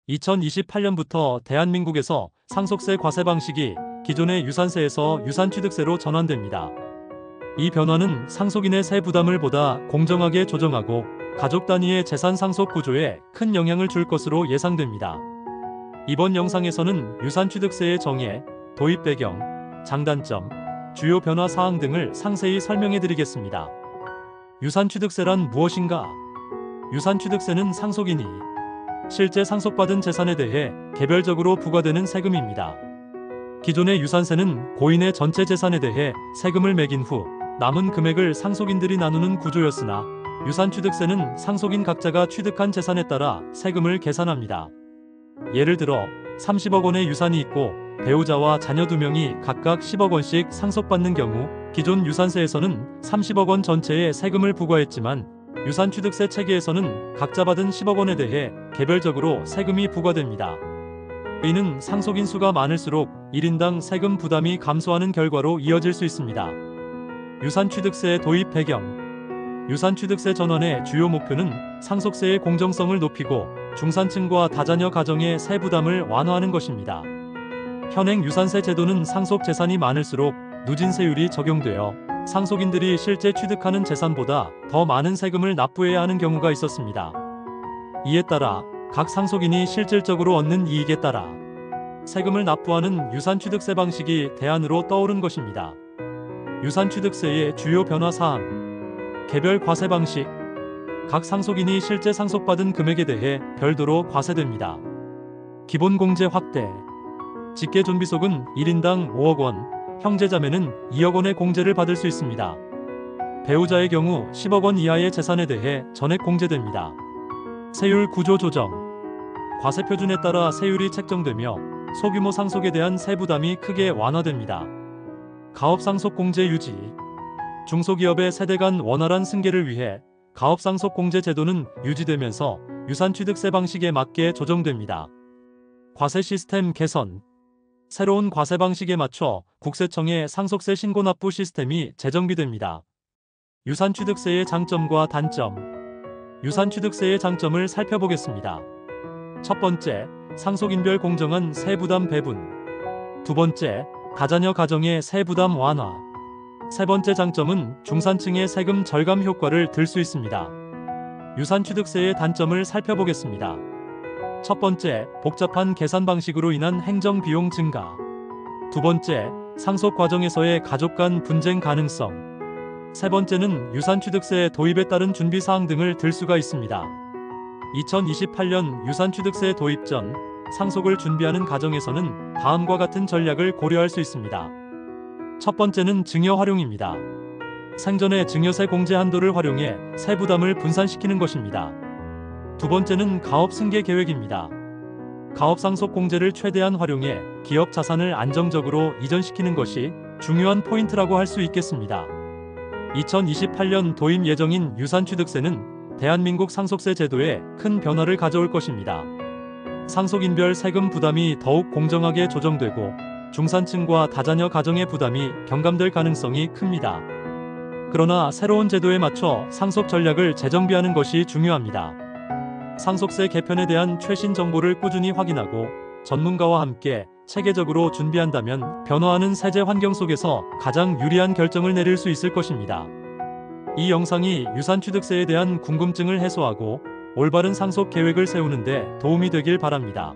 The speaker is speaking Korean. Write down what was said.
2028년부터 대한민국에서 상속세 과세 방식이 기존의 유산세에서 유산취득세로 전환됩니다. 이 변화는 상속인의 세 부담을 보다 공정하게 조정하고 가족 단위의 재산 상속 구조에 큰 영향을 줄 것으로 예상됩니다. 이번 영상에서는 유산취득세의 정의, 도입 배경, 장단점, 주요 변화 사항 등을 상세히 설명해 드리겠습니다. 유산취득세란 무엇인가? 유산취득세는 상속인이 실제 상속받은 재산에 대해 개별적으로 부과되는 세금입니다. 기존의 유산세는 고인의 전체 재산에 대해 세금을 매긴 후 남은 금액을 상속인들이 나누는 구조였으나 유산취득세는 상속인 각자가 취득한 재산에 따라 세금을 계산합니다. 예를 들어 30억 원의 유산이 있고 배우자와 자녀 2명이 각각 10억 원씩 상속받는 경우 기존 유산세에서는 30억 원 전체에 세금을 부과했지만 유산취득세 체계에서는 각자 받은 10억 원에 대해 개별적으로 세금이 부과됩니다. 이는 상속인 수가 많을수록 1인당 세금 부담이 감소하는 결과로 이어질 수 있습니다. 유산취득세 도입 배경. 유산취득세 전환의 주요 목표는 상속세의 공정성을 높이고 중산층과 다자녀 가정의 세 부담을 완화하는 것입니다. 현행 유산세 제도는 상속 재산이 많을수록 누진세율이 적용되어 상속인들이 실제 취득하는 재산보다 더 많은 세금을 납부해야 하는 경우가 있었습니다. 이에 따라 각 상속인이 실질적으로 얻는 이익에 따라 세금을 납부하는 유산취득세 방식이 대안으로 떠오른 것입니다. 유산취득세의 주요 변화 사항. 개별 과세 방식. 각 상속인이 실제 상속받은 금액에 대해 별도로 과세됩니다. 기본 공제 확대. 직계존비속은 1인당 5억 원, 형제자매는 2억 원의 공제를 받을 수 있습니다. 배우자의 경우 10억 원 이하의 재산에 대해 전액 공제됩니다. 세율 구조 조정. 과세 표준에 따라 세율이 책정되며 소규모 상속에 대한 세부담이 크게 완화됩니다. 가업상속 공제 유지. 중소기업의 세대 간 원활한 승계를 위해 가업상속 공제 제도는 유지되면서 유산취득세 방식에 맞게 조정됩니다. 과세 시스템 개선. 새로운 과세 방식에 맞춰 국세청의 상속세 신고 납부 시스템이 재정비됩니다. 유산취득세의 장점과 단점. 유산취득세의 장점을 살펴보겠습니다. 첫 번째, 상속인별 공정한 세부담 배분. 두 번째, 다자녀 가정의 세부담 완화. 세 번째 장점은 중산층의 세금 절감 효과를 들 수 있습니다. 유산취득세의 단점을 살펴보겠습니다. 첫 번째, 복잡한 계산 방식으로 인한 행정 비용 증가. 두 번째, 상속 과정에서의 가족 간 분쟁 가능성. 세 번째는 유산취득세 도입에 따른 준비 사항 등을 들 수가 있습니다. 2028년 유산취득세 도입 전 상속을 준비하는 가정에서는 다음과 같은 전략을 고려할 수 있습니다. 첫 번째는 증여 활용입니다. 생전의 증여세 공제 한도를 활용해 세부담을 분산시키는 것입니다. 두 번째는 가업 승계 계획입니다. 가업 상속 공제를 최대한 활용해 기업 자산을 안정적으로 이전시키는 것이 중요한 포인트라고 할 수 있겠습니다. 2028년 도입 예정인 유산취득세는 대한민국 상속세 제도에 큰 변화를 가져올 것입니다. 상속인별 세금 부담이 더욱 공정하게 조정되고 중산층과 다자녀 가정의 부담이 경감될 가능성이 큽니다. 그러나 새로운 제도에 맞춰 상속 전략을 재정비하는 것이 중요합니다. 상속세 개편에 대한 최신 정보를 꾸준히 확인하고 전문가와 함께 체계적으로 준비한다면 변화하는 세제 환경 속에서 가장 유리한 결정을 내릴 수 있을 것입니다. 이 영상이 유산취득세에 대한 궁금증을 해소하고 올바른 상속 계획을 세우는 데 도움이 되길 바랍니다.